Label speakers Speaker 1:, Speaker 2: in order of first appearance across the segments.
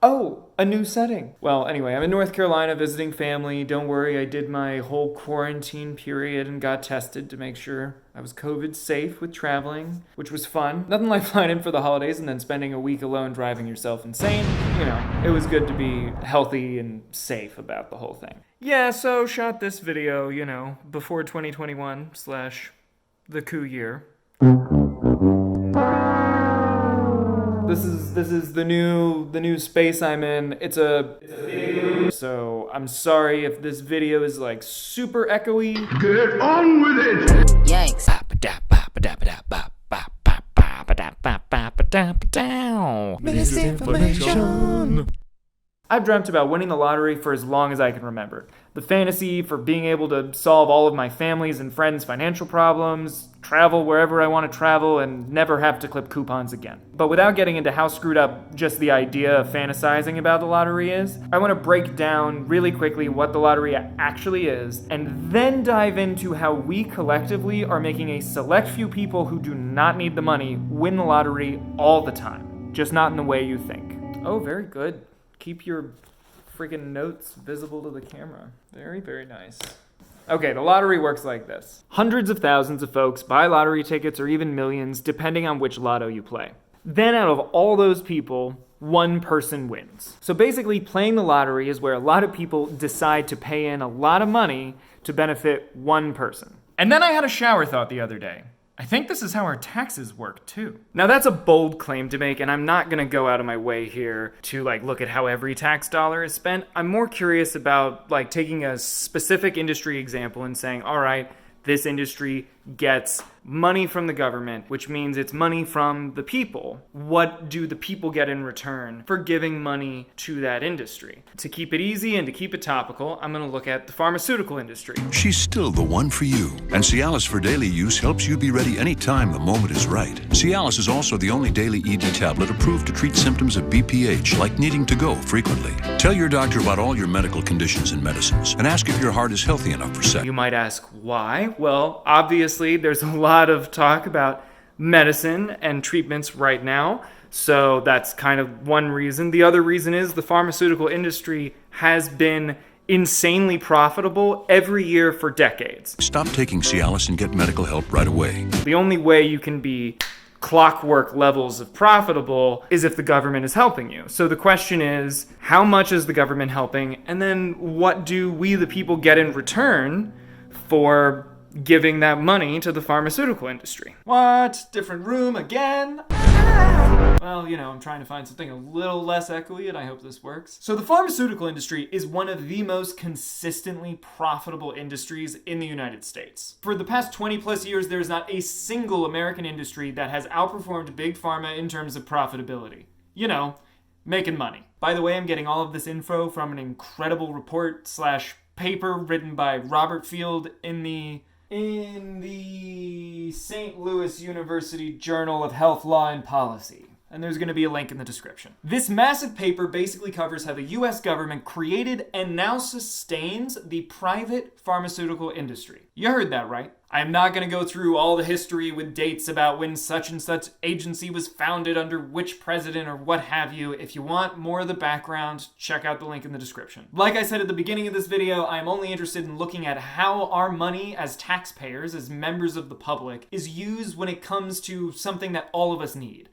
Speaker 1: Oh, a new setting. Well, anyway, I'm in North Carolina visiting family. Don't worry, I did my whole quarantine period and got tested to make sure I was COVID safe with traveling, which was fun. Nothing like flying in for the holidays and then spending a week alone driving yourself insane. You know, it was good to be healthy and safe about the whole thing. Yeah, so shot this video, you know, before 2021 / the coup year. This is the new space I'm in. It's a video, so I'm sorry if this video is like super echoey.
Speaker 2: Get on with it!
Speaker 3: Yikes.
Speaker 4: Misinformation.
Speaker 1: I've dreamt about winning the lottery for as long as I can remember. The fantasy for being able to solve all of my family's and friends' financial problems, travel wherever I want to travel, and never have to clip coupons again. But without getting into how screwed up just the idea of fantasizing about the lottery is, I want to break down really quickly what the lottery actually is, and then dive into how we collectively are making a select few people who do not need the money win the lottery all the time. Just not in the way you think. Oh, very good. Keep your freaking notes visible to the camera. Very, very nice. Okay, the lottery works like this. Hundreds of thousands of folks buy lottery tickets or even millions, depending on which lotto you play. Then out of all those people, one person wins. So basically, playing the lottery is where a lot of people decide to pay in a lot of money to benefit one person. And then I had a shower thought the other day. I think this is how our taxes work, too. Now, that's a bold claim to make, and I'm not gonna go out of my way here to, look at how every tax dollar is spent. I'm more curious about, taking a specific industry example and saying, all right, this industry gets money from the government, which means it's money from the people. What do the people get in return for giving money to that industry? To keep it easy and to keep it topical, I'm going to look at the pharmaceutical industry.
Speaker 5: She's still the one for you. And Cialis for daily use helps you be ready anytime the moment is right. Cialis is also the only daily ED tablet approved to treat symptoms of BPH, like needing to go frequently. Tell your doctor about all your medical conditions and medicines, and ask if your heart is healthy enough for sex.
Speaker 1: You might ask, why? Well, obviously, there's a lot of talk about medicine and treatments right now, so that's kind of one reason. The other reason is the pharmaceutical industry has been insanely profitable every year for decades.
Speaker 5: Stop taking Cialis and get medical help right away.
Speaker 1: The only way you can be clockwork levels of profitable is if the government is helping you. So the question is, how much is the government helping? And then what do we, the people, get in return for giving that money to the pharmaceutical industry? What? Different room again? Well, I'm trying to find something a little less echoey, and I hope this works. So the pharmaceutical industry is one of the most consistently profitable industries in the United States. For the past 20 plus years, there is not a single American industry that has outperformed Big Pharma in terms of profitability. Making money. By the way, I'm getting all of this info from an incredible report / paper written by Robert Field in the St. Louis University Journal of Health, Law, and Policy. And there's going to be a link in the description. This massive paper basically covers how the US government created and now sustains the private pharmaceutical industry. You heard that right. I am not going to go through all the history with dates about when such and such agency was founded under which president or what have you. If you want more of the background, check out the link in the description. Like I said at the beginning of this video, I am only interested in looking at how our money as taxpayers, as members of the public, is used when it comes to something that all of us need.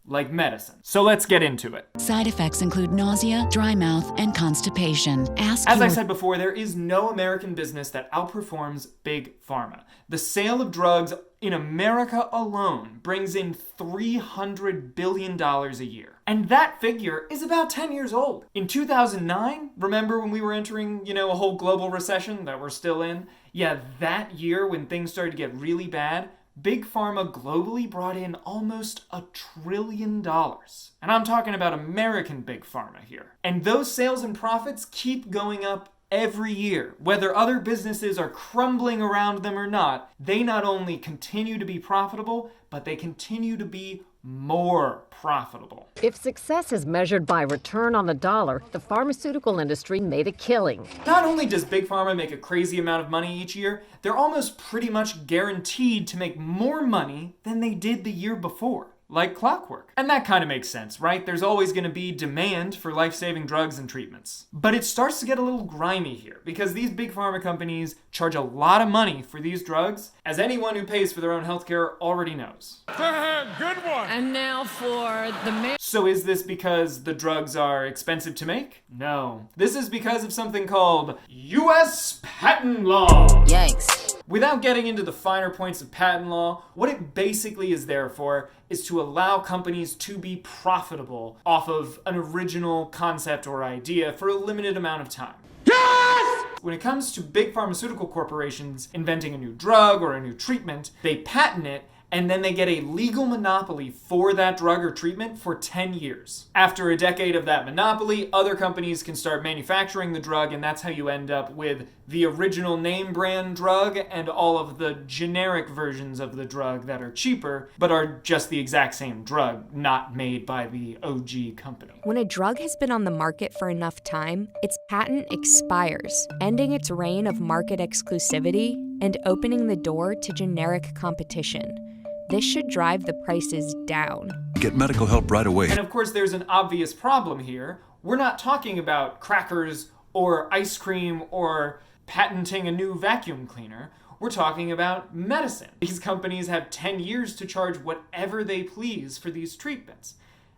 Speaker 1: Like medicine. So let's get into it.
Speaker 3: Side effects include nausea, dry mouth, and constipation.
Speaker 1: As I said before, there is no American business that outperforms Big Pharma. The sale of drugs in America alone brings in $300 billion a year. And that figure is about 10 years old. In 2009, remember when we were entering, a whole global recession that we're still in? Yeah, that year when things started to get really bad, Big Pharma globally brought in almost $1 trillion. And I'm talking about American Big Pharma here. And those sales and profits keep going up every year. Whether other businesses are crumbling around them or not, they not only continue to be profitable, but they continue to be more profitable.
Speaker 6: If success is measured by return on the dollar, the pharmaceutical industry made a killing.
Speaker 1: Not only does Big Pharma make a crazy amount of money each year, they're almost pretty much guaranteed to make more money than they did the year before. like clockwork. And that kind of makes sense, right? There's always going to be demand for life-saving drugs and treatments. But it starts to get a little grimy here, because these big pharma companies charge a lot of money for these drugs, as anyone who pays for their own healthcare already knows.
Speaker 2: Good one.
Speaker 4: And now for the
Speaker 1: So is this because the drugs are expensive to make? No. This is because of something called U.S. patent law.
Speaker 4: Yikes.
Speaker 1: Without getting into the finer points of patent law, what it basically is there for is to allow companies to be profitable off of an original concept or idea for a limited amount of time. Yes! When it comes to big pharmaceutical corporations inventing a new drug or a new treatment, they patent it, and then they get a legal monopoly for that drug or treatment for 10 years. After a decade of that monopoly, other companies can start manufacturing the drug, and that's how you end up with the original name brand drug and all of the generic versions of the drug that are cheaper, but are just the exact same drug, not made by the OG company.
Speaker 7: When a drug has been on the market for enough time, its patent expires, ending its reign of market exclusivity and opening the door to generic competition. This should drive the prices down.
Speaker 5: Get medical help right away.
Speaker 1: And of course, there's an obvious problem here. We're not talking about crackers or ice cream or patenting a new vacuum cleaner. We're talking about medicine. These companies have 10 years to charge whatever they please for these treatments.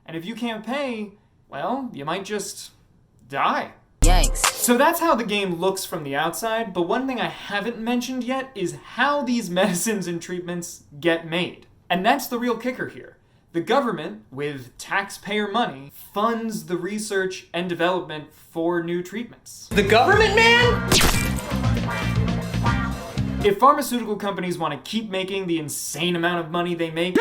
Speaker 1: And if you can't pay, well, you might just die.
Speaker 4: Yikes.
Speaker 1: So that's how the game looks from the outside, but one thing I haven't mentioned yet is how these medicines and treatments get made. And that's the real kicker here. The government, with taxpayer money, funds the research and development for new treatments.
Speaker 8: The government, man?
Speaker 1: If pharmaceutical companies want to keep making the insane amount of money they make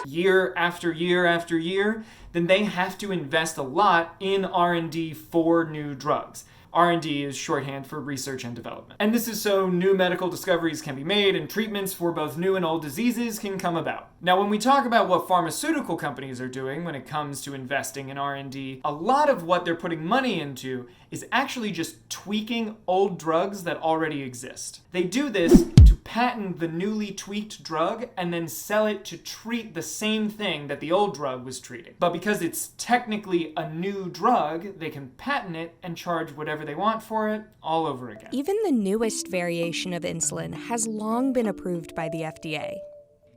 Speaker 1: year after year after year, then they have to invest a lot in R&D for new drugs. R&D is shorthand for research and development. And this is so new medical discoveries can be made and treatments for both new and old diseases can come about. Now, when we talk about what pharmaceutical companies are doing when it comes to investing in R&D, a lot of what they're putting money into is actually just tweaking old drugs that already exist. They do this to patent the newly tweaked drug and then sell it to treat the same thing that the old drug was treating. But because it's technically a new drug, they can patent it and charge whatever they want for it all over again.
Speaker 7: Even the newest variation of insulin has long been approved by the FDA.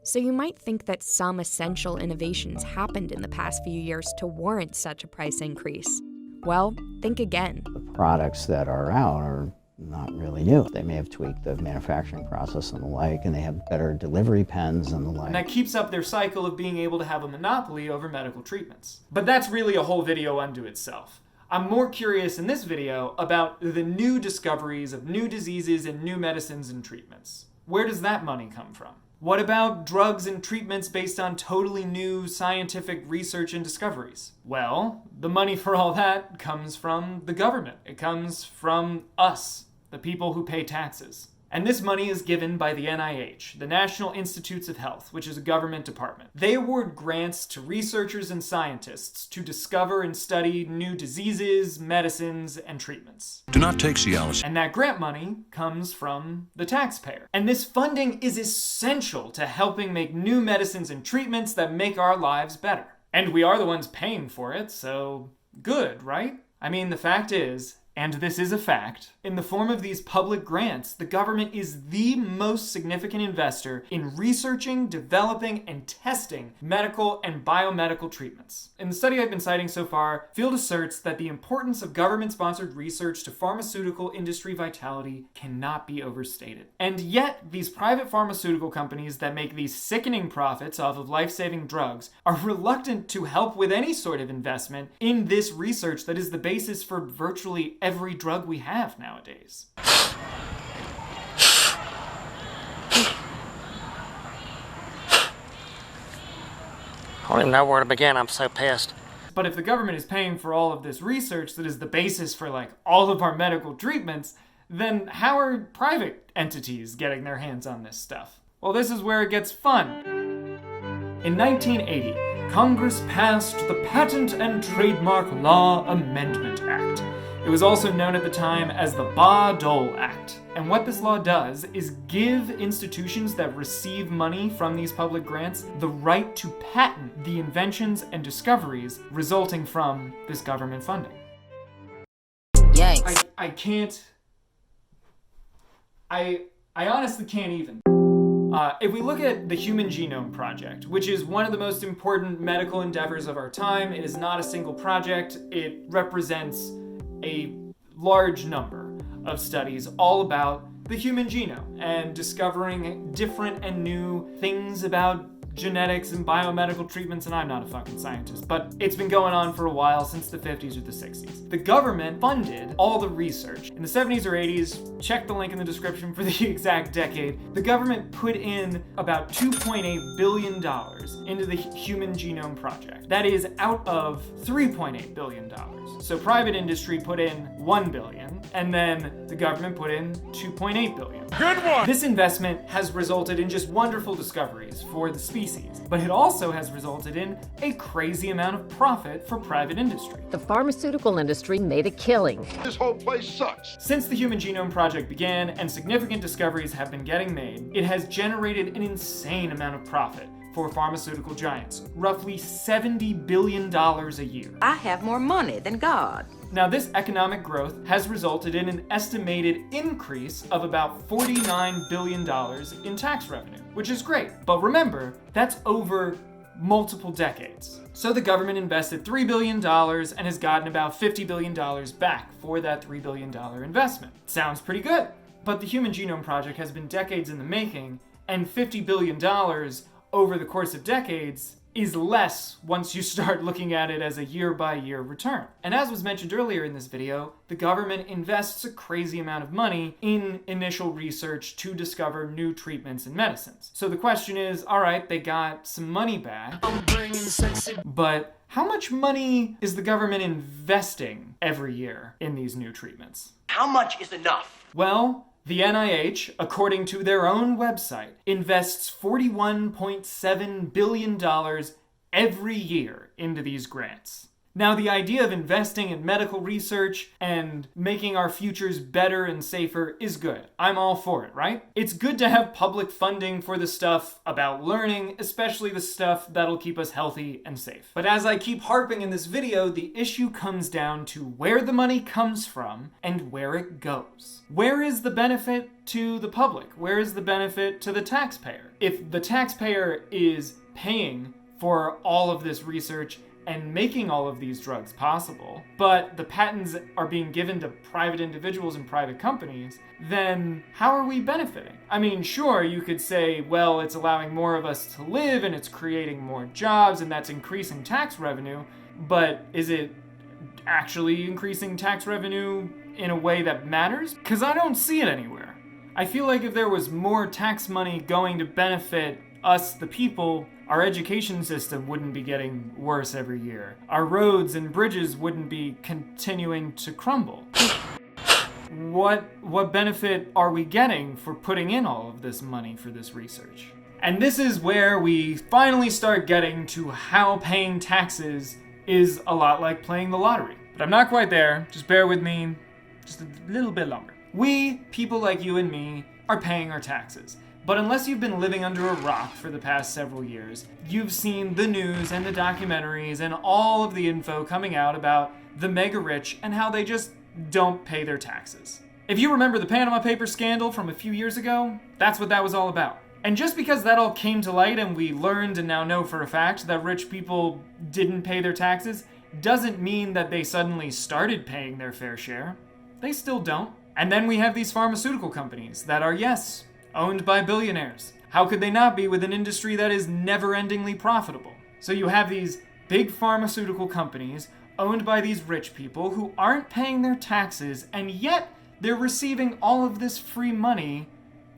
Speaker 7: So you might think that some essential innovations happened in the past few years to warrant such a price increase. Well, think again.
Speaker 9: The products that are out are not really new. They may have tweaked the manufacturing process and the like, and they have better delivery pens and the like.
Speaker 1: And that keeps up their cycle of being able to have a monopoly over medical treatments. But that's really a whole video unto itself. I'm more curious in this video about the new discoveries of new diseases and new medicines and treatments. Where does that money come from? What about drugs and treatments based on totally new scientific research and discoveries? Well, the money for all that comes from the government. It comes from us, the people who pay taxes. And this money is given by the NIH, the National Institutes of Health, which is a government department. They award grants to researchers and scientists to discover and study new diseases, medicines, and treatments.
Speaker 5: Do not take Cialis.
Speaker 1: And that grant money comes from the taxpayer. And this funding is essential to helping make new medicines and treatments that make our lives better. And we are the ones paying for it, so good, right? I mean, the fact is, and this is a fact, in the form of these public grants, the government is the most significant investor in researching, developing, and testing medical and biomedical treatments. In the study I've been citing so far, Field asserts that the importance of government-sponsored research to pharmaceutical industry vitality cannot be overstated. And yet, these private pharmaceutical companies that make these sickening profits off of life-saving drugs are reluctant to help with any sort of investment in this research that is the basis for virtually every drug we have nowadays.
Speaker 8: I don't even know where to begin. I'm so pissed.
Speaker 1: But if the government is paying for all of this research that is the basis for all of our medical treatments, then how are private entities getting their hands on this stuff? Well, this is where it gets fun. In 1980, Congress passed the Patent and Trademark Law Amendment Act. It was also known at the time as the Bayh-Dole Act. And what this law does is give institutions that receive money from these public grants the right to patent the inventions and discoveries resulting from this government funding.
Speaker 4: Yikes.
Speaker 1: I honestly can't even. If we look at the Human Genome Project, which is one of the most important medical endeavors of our time, it is not a single project. It represents a large number of studies all about the human genome and discovering different and new things about genetics and biomedical treatments, and I'm not a fucking scientist, but it's been going on for a while, since the 50s or the 60s. The government funded all the research. In the 70s or 80s, check the link in the description for the exact decade, the government put in about $2.8 billion into the Human Genome Project. That is out of $3.8 billion. So private industry put in $1 billion, and then the government put in $2.8 billion.
Speaker 2: Good one!
Speaker 1: This investment has resulted in just wonderful discoveries for the species, but it also has resulted in a crazy amount of profit for private industry.
Speaker 6: The pharmaceutical industry made a killing.
Speaker 2: This whole place sucks.
Speaker 1: Since the Human Genome Project began and significant discoveries have been getting made, it has generated an insane amount of profit for pharmaceutical giants, roughly $70 billion a year.
Speaker 4: I have more money than God.
Speaker 1: Now, this economic growth has resulted in an estimated increase of about $49 billion in tax revenue, which is great. But remember, that's over multiple decades. So the government invested $3 billion and has gotten about $50 billion back for that $3 billion investment. Sounds pretty good. But the Human Genome Project has been decades in the making, and $50 billion over the course of decades is less once you start looking at it as a year-by-year return. And as was mentioned earlier in this video, the government invests a crazy amount of money in initial research to discover new treatments and medicines. So the question is, all right, they got some money back, but how much money is the government investing every year in these new treatments?
Speaker 8: How much is enough?
Speaker 1: Well, the NIH, according to their own website, invests $41.7 billion every year into these grants. Now, the idea of investing in medical research and making our futures better and safer is good. I'm all for it, right? It's good to have public funding for the stuff about learning, especially the stuff that'll keep us healthy and safe. But as I keep harping in this video, the issue comes down to where the money comes from and where it goes. Where is the benefit to the public? Where is the benefit to the taxpayer? If the taxpayer is paying for all of this research and making all of these drugs possible, but the patents are being given to private individuals and private companies, then how are we benefiting? I mean, sure, you could say, well, it's allowing more of us to live and it's creating more jobs and that's increasing tax revenue, but is it actually increasing tax revenue in a way that matters? Because I don't see it anywhere. I feel like if there was more tax money going to benefit us, the people, our education system wouldn't be getting worse every year. Our roads and bridges wouldn't be continuing to crumble. What benefit are we getting for putting in all of this money for this research? And this is where we finally start getting to how paying taxes is a lot like playing the lottery. But I'm not quite there. Just bear with me just a little bit longer. We, people like you and me, are paying our taxes. But unless you've been living under a rock for the past several years, you've seen the news and the documentaries and all of the info coming out about the mega rich and how they just don't pay their taxes. If you remember the Panama Papers scandal from a few years ago, that's what that was all about. And just because that all came to light and we learned and now know for a fact that rich people didn't pay their taxes, doesn't mean that they suddenly started paying their fair share. They still don't. And then we have these pharmaceutical companies that are, yes, owned by billionaires. How could they not be with an industry that is never-endingly profitable? So you have these big pharmaceutical companies owned by these rich people who aren't paying their taxes, and yet they're receiving all of this free money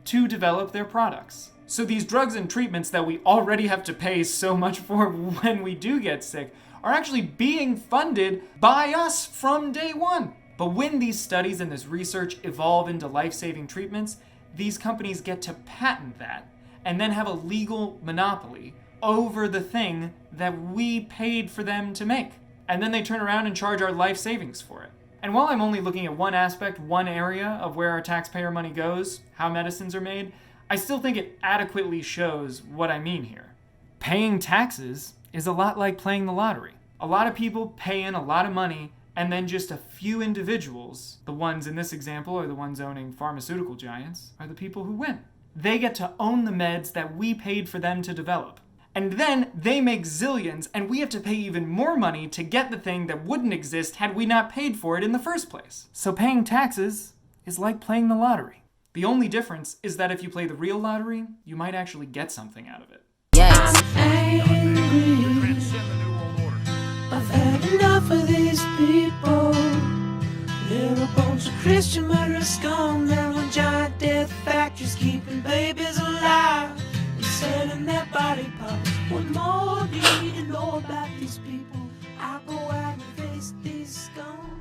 Speaker 1: to develop their products. So these drugs and treatments that we already have to pay so much for when we do get sick are actually being funded by us from day one. But when these studies and this research evolve into life-saving treatments, these companies get to patent that and then have a legal monopoly over the thing that we paid for them to make. And then they turn around and charge our life savings for it. And while I'm only looking at one aspect, one area of where our taxpayer money goes, how medicines are made, I still think it adequately shows what I mean here. Paying taxes is a lot like playing the lottery. A lot of people pay in a lot of money, and then just a few individuals, the ones in this example are the ones owning pharmaceutical giants, are the people who win. They get to own the meds that we paid for them to develop. And then they make zillions, and we have to pay even more money to get the thing that wouldn't exist had we not paid for it in the first place. So paying taxes is like playing the lottery. The only difference is that if you play the real lottery, you might actually get something out of it.
Speaker 10: Yes. I've had enough of these people. They're a bunch of Christian murderers scum. They're on giant death factories keeping babies alive and selling their body parts. What more do you need to know about these people? I go out and face these scum.